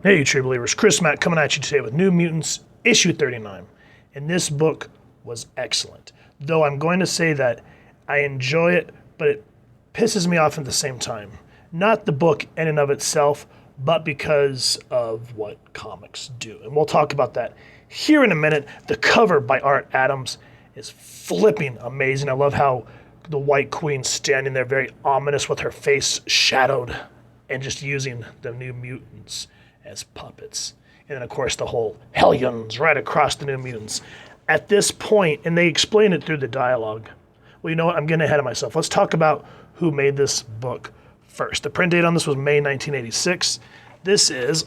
Hey, True Believers, Chris Mack coming at you today with New Mutants, issue 39. And this book was excellent. Though I'm going to say that I enjoy it, but it pisses me off at the same time. Not the book in and of itself, but because of what comics do. And we'll talk about that here in a minute. The cover by Art Adams is flipping amazing. I love how the White Queen's standing there very ominous with her face shadowed and just using the New Mutants as puppets. And then, of course, the whole Hellions right across the New Mutants. At this point, and they explain it through the dialogue. Well, you know what? I'm getting ahead of myself. Let's talk about who made this book first. The print date on this was May 1986. This is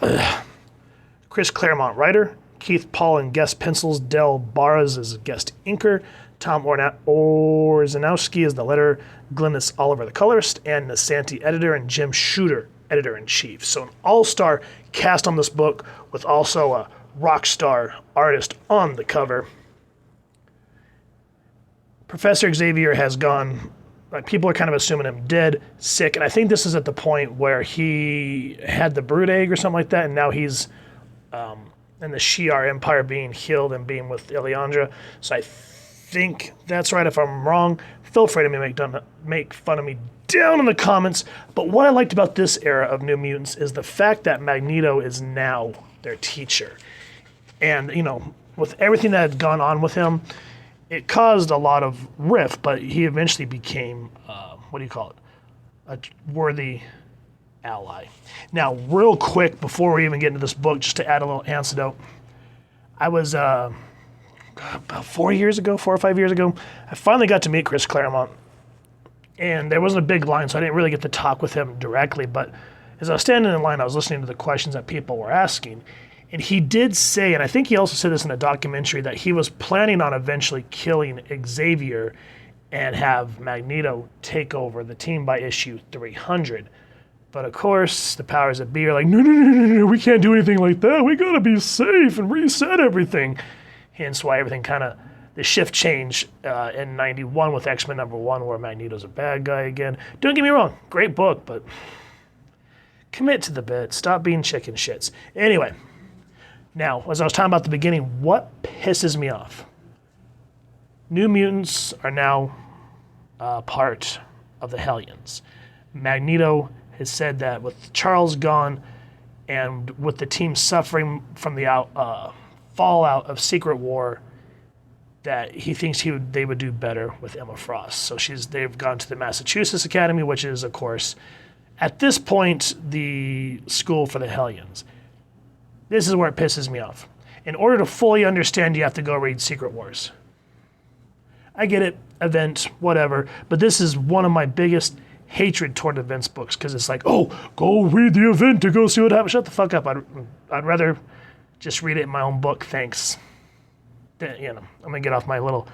Chris Claremont writer, Keith Paul in guest pencils, Del Barras is guest inker, Tom Orzanowski is the letterer, Glynis Oliver the colorist, and Nasanti editor, and Jim Shooter editor-in-chief. So an all-star cast on this book with also a rock star artist on the cover. Professor Xavier has gone, people are kind of assuming him dead, sick, and I think this is at the point where he had the brood egg or something like that, and now he's in the Shi'ar Empire being healed and being with Ileandra. So I think that's right. If I'm wrong, feel free to make fun of me down in the comments. But what I liked about this era of New Mutants is the fact that Magneto is now their teacher. And, you know, with everything that had gone on with him, it caused a lot of rift, but he eventually became, a worthy ally. Now, real quick, before we even get into this book, just to add a little anecdote, I was, about 4 or 5 years ago, I finally got to meet Chris Claremont. And there wasn't a big line, so I didn't really get to talk with him directly, but as I was standing in line, I was listening to the questions that people were asking. And he did say, and I think he also said this in a documentary, that he was planning on eventually killing Xavier and have Magneto take over the team by issue 300. But of course, the powers that be are like, no, we can't do anything like that. We gotta be safe and reset everything. Hence why everything kind of, the shift changed in 91 with X-Men #1 where Magneto's a bad guy again. Don't get me wrong, great book, but commit to the bit. Stop being chicken shits. Anyway, now, as I was talking about at the beginning, what pisses me off? New Mutants are now part of the Hellions. Magneto has said that with Charles gone and with the team suffering from the fallout of Secret War, that he thinks they would do better with Emma Frost. So they've gone to the Massachusetts Academy, which is, of course, at this point, the school for the Hellions. This is where it pisses me off. In order to fully understand, you have to go read Secret Wars. I get it, event, whatever, but this is one of my biggest hatred toward events books, because it's like, oh, go read the event to go see what happens. Shut the fuck up. I'd rather just read it in my own book, thanks. You know, I'm gonna get off my little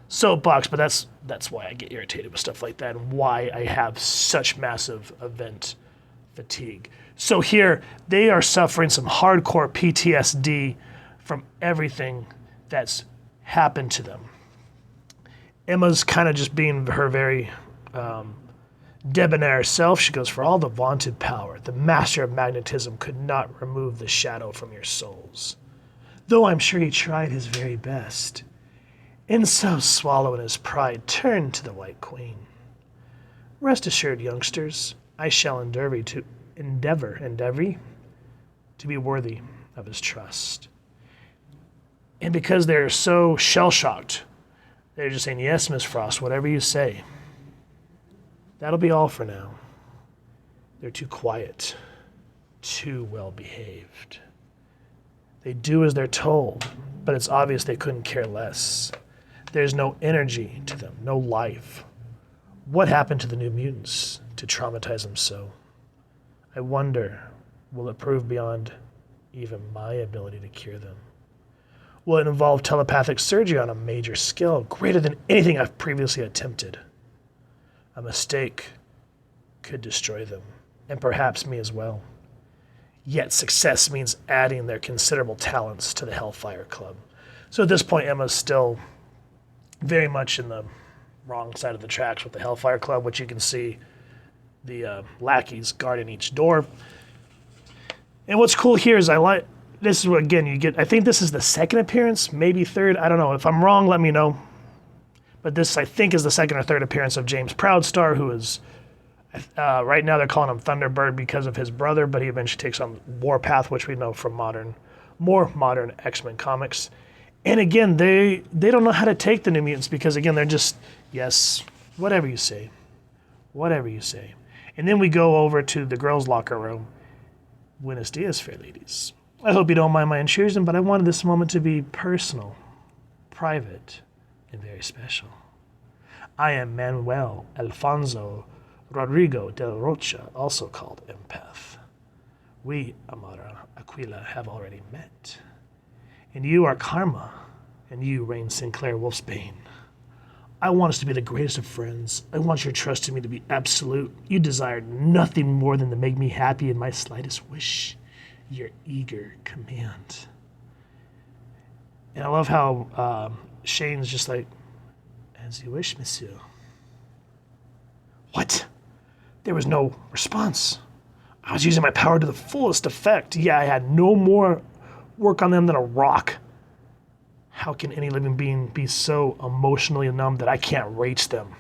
soapbox, but that's why I get irritated with stuff like that and why I have such massive event fatigue. So here, they are suffering some hardcore PTSD from everything that's happened to them. Emma's kind of just being her very debonair self. She goes, for all the vaunted power, the master of magnetism could not remove the shadow from your souls. Though I'm sure he tried his very best. And so, swallowing his pride, turned to the White Queen. Rest assured, youngsters, I shall endeavor to be worthy of his trust. And because they're so shell-shocked, they're just saying, yes, Miss Frost, whatever you say. That'll be all for now. They're too quiet, too well-behaved. They do as they're told, but it's obvious they couldn't care less. There's no energy to them, no life. What happened to the New Mutants to traumatize them so? I wonder, will it prove beyond even my ability to cure them? Will it involve telepathic surgery on a major scale, greater than anything I've previously attempted? A mistake could destroy them, and perhaps me as well. Yet success means adding their considerable talents to the Hellfire Club. So at this point, Emma's still very much in the wrong side of the tracks with the Hellfire Club, which you can see the lackeys guarding each door. And what's cool here is this is what, again, you get, I think this is the second appearance, maybe third. I don't know. If I'm wrong, let me know. But this, I think, is the second or third appearance of James Proudstar, who is, right now they're calling him Thunderbird because of his brother, but he eventually takes on Warpath, which we know from more modern X-Men comics. And again, they don't know how to take the New Mutants because, again, they're just, yes, whatever you say. Whatever you say. And then we go over to the girls' locker room. Buenos dias, fair ladies. I hope you don't mind my intrusion, but I wanted this moment to be personal, private, and very special. I am Manuel Alfonso Rodrigo del Rocha, also called Empath. We, Amara Aquila, have already met. And you are Karma, and you, Rain Sinclair Wolfsbane. I want us to be the greatest of friends. I want your trust in me to be absolute. You desired nothing more than to make me happy in my slightest wish. Your eager command. And I love how Shane's just like, as you wish, monsieur. What? There was no response. I was using my power to the fullest effect. Yeah, I had no more work on them than a rock. How can any living being be so emotionally numb that I can't reach them?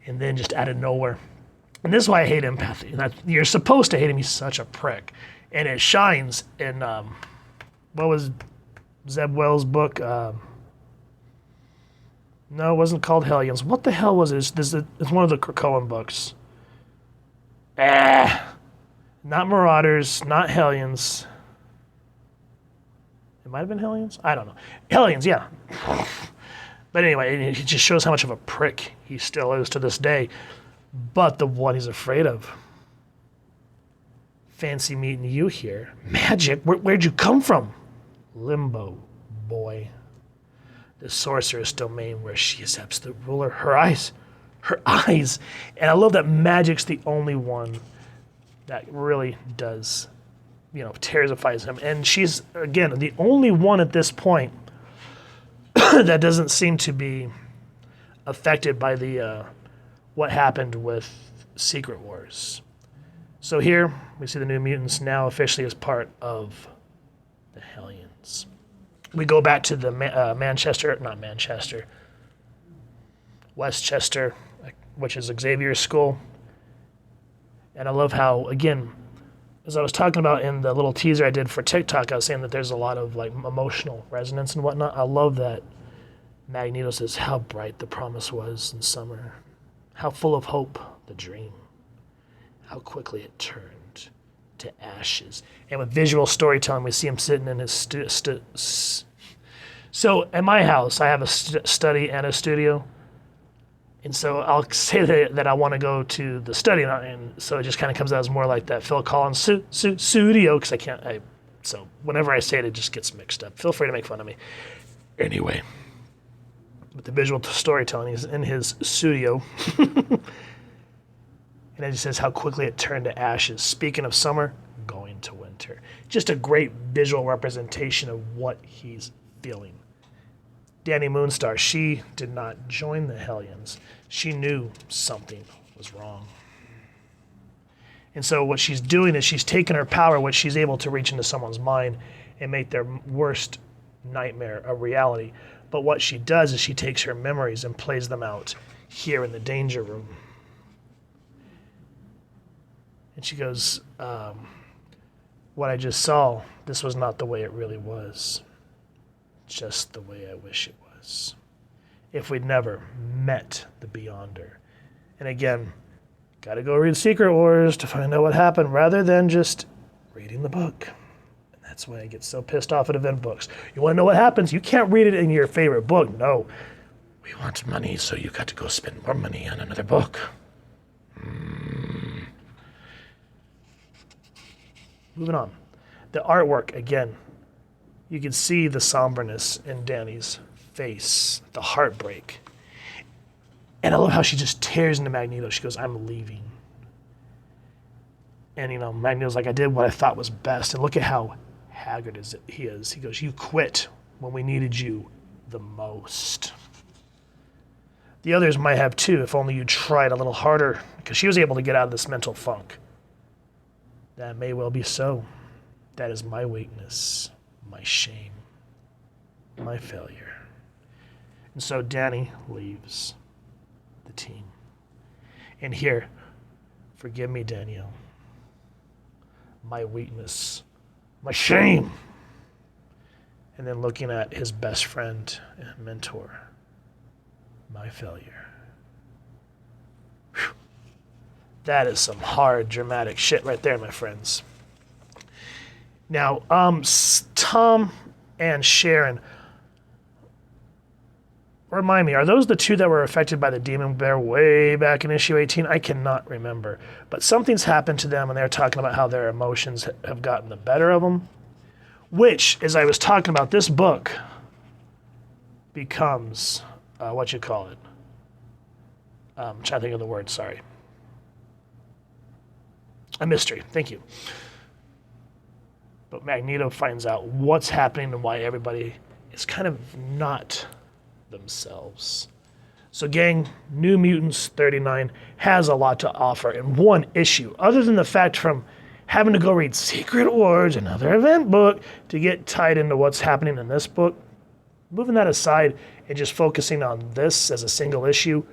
And then just out of nowhere. And this is why I hate empathy. You're supposed to hate him. He's such a prick. And it shines in, what was Zeb Wells' book? No, it wasn't called Hellions. What the hell was it? It's one of the Krakoan books. Not Marauders, not Hellions. It might have been Hellions? I don't know. Hellions, yeah. But anyway, it just shows how much of a prick he still is to this day. But the one he's afraid of. Fancy meeting you here. Magic? Where'd you come from? Limbo, boy. The sorceress domain where she is absolute ruler. Her eyes. And I love that magic's the only one that really does, terrifies him. And she's, again, the only one at this point that doesn't seem to be affected by the what happened with Secret Wars. So here we see the New Mutants now officially as part of the Hellions. We go back to the Westchester, which is Xavier's school. And I love how, again, as I was talking about in the little teaser I did for TikTok, I was saying that there's a lot of like emotional resonance and whatnot. I love that Magneto says how bright the promise was in summer, how full of hope the dream, how quickly it turned to ashes. And with visual storytelling, we see him sitting in his So at my house, I have a study and a studio. And so I'll say that I want to go to the study, and so it just kind of comes out as more like that Phil Collins studio, because so whenever I say it, it just gets mixed up. Feel free to make fun of me. Anyway, with the visual storytelling, he's in his studio. And it just says how quickly it turned to ashes. Speaking of summer, going to winter. Just a great visual representation of what he's feeling. Danny Moonstar, she did not join the Hellions. She knew something was wrong. And so what she's doing is she's taken her power, which she's able to reach into someone's mind and make their worst nightmare a reality. But what she does is she takes her memories and plays them out here in the danger room. And she goes, what I just saw, this was not the way it really was. Just the way I wish it was. If we'd never met the Beyonder. And again, gotta go read Secret Wars to find out what happened rather than just reading the book. And that's why I get so pissed off at event books. You wanna know what happens? You can't read it in your favorite book. No. We want money, so you got to go spend more money on another book. Moving on. The artwork, again, you can see the somberness in Danny's face, the heartbreak. And I love how she just tears into Magneto. She goes, I'm leaving. And, Magneto's like, I did what I thought was best. And look at how haggard he is. He goes, you quit when we needed you the most. The others might have too, if only you tried a little harder, because she was able to get out of this mental funk. That may well be so. That is my weakness, my shame, my failure. And so Danny leaves the team. And here, forgive me, Danielle, my weakness, my shame. And then looking at his best friend and mentor, my failure. Whew. That is some hard, dramatic shit right there, my friends. Now, Tom and Sharon, remind me, are those the two that were affected by the demon bear way back in issue 18? I cannot remember. But something's happened to them, and they're talking about how their emotions have gotten the better of them. Which, as I was talking about, this book becomes, I'm trying to think of the word, sorry. A mystery, thank you. But Magneto finds out what's happening and why everybody is kind of not themselves. So gang, New Mutants 39 has a lot to offer in one issue, other than the fact from having to go read Secret Wars, another event book, to get tied into what's happening in this book. Moving that aside and just focusing on this as a single issue,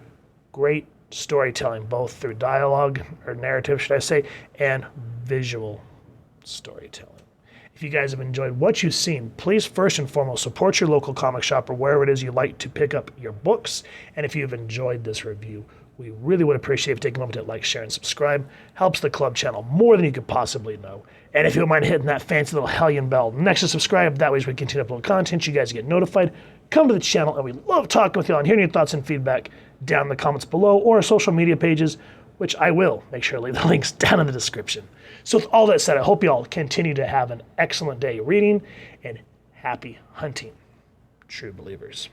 great storytelling, both through dialogue, or narrative, should I say, and visual storytelling. If you guys have enjoyed what you've seen, please first and foremost support your local comic shop or wherever it is you like to pick up your books. And if you've enjoyed this review, we really would appreciate if you take a moment to like, share, and subscribe. Helps the club channel more than you could possibly know. And if you don't mind hitting that fancy little hellion bell next to subscribe, that way as we continue to upload content, you guys get notified. Come to the channel, and we love talking with you all and hearing your thoughts and feedback down in the comments below or our social media pages, which I will make sure to leave the links down in the description. So with all that said, I hope you all continue to have an excellent day reading, and happy hunting, true believers.